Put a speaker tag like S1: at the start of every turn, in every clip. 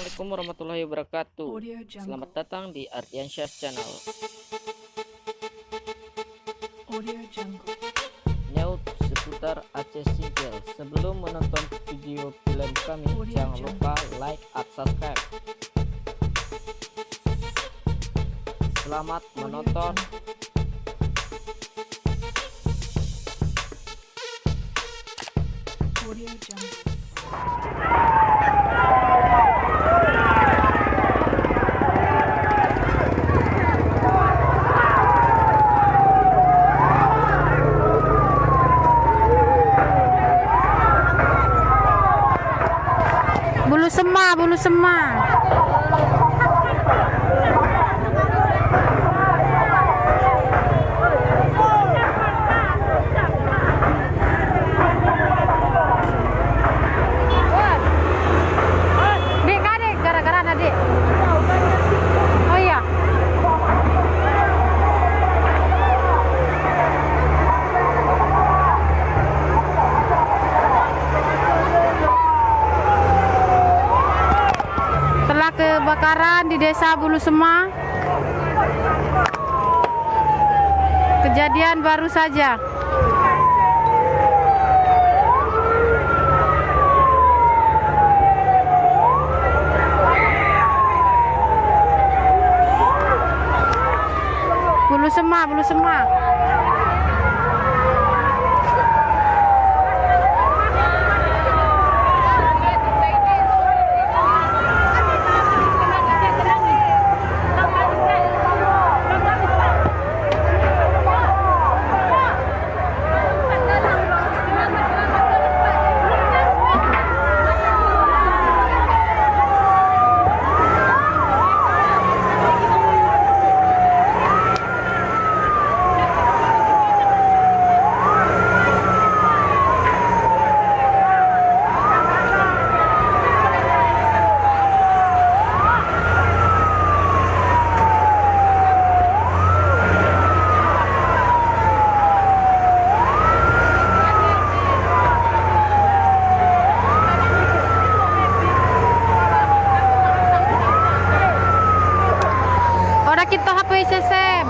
S1: Assalamualaikum warahmatullahi wabarakatuh.
S2: Audio Jungle.
S1: Selamat datang di Ardiansyah Channel.
S2: Audio Jungle.
S1: Nyaut seputar Aceh Singkil. Sebelum menonton video film kami,
S2: Audio
S1: jangan
S2: Jungle.
S1: lupa like and subscribe. Selamat
S2: Audio
S1: menonton.
S2: Jungle. Audio Jungle.
S3: Bulu Sema, Bulu Sema. Dik, kak, Dik, gara-gara ada Dik. Oh iya. Setelah kebakaran di Desa Bulu Sema, kejadian baru saja. Bulu Sema, Bulu Sema. Ora kita HP SSM.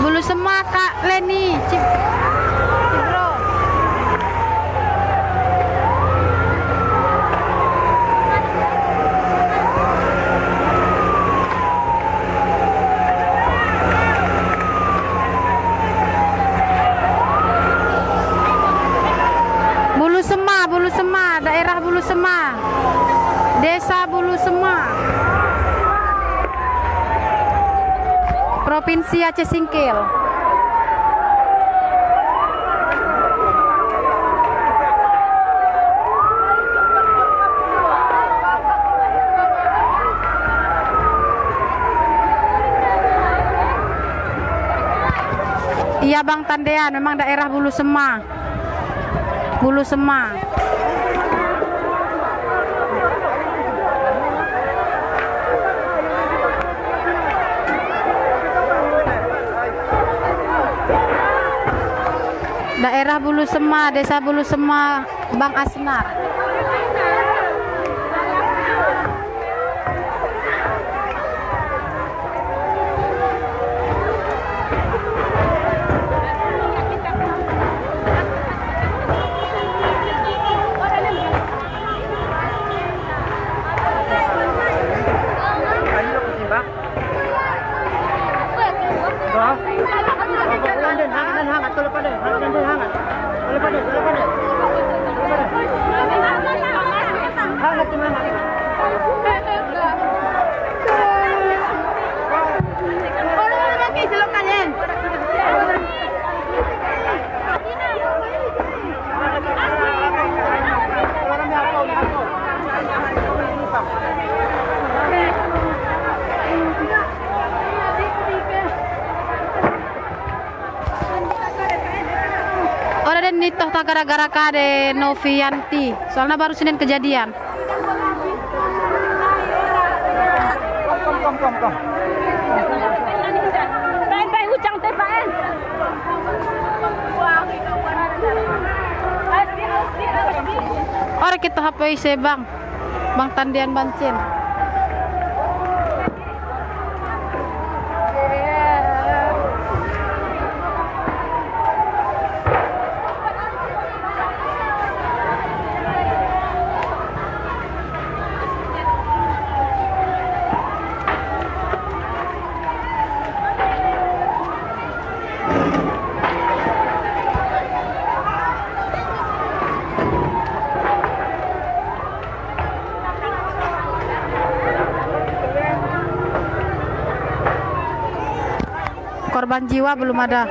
S3: Bulu Sema, Kak Leni, Cibro. Bulu Sema, Bulu Sema, daerah Bulu Sema, Desa Bulu Sema, Provinsi Aceh Singkil. Iya Bang Tandean, memang daerah Bulu Sema. Bulu Sema. Daerah Bulu Sema, Desa Bulu Sema, Bang Asnar. ini toh tak gara-gara kade Novianti. Soalnya baru Senin kejadian.
S1: Kom.
S4: Baik hujan teh Pak.
S3: Orang kita HP Bang Tandian Bancin. Korban jiwa belum ada.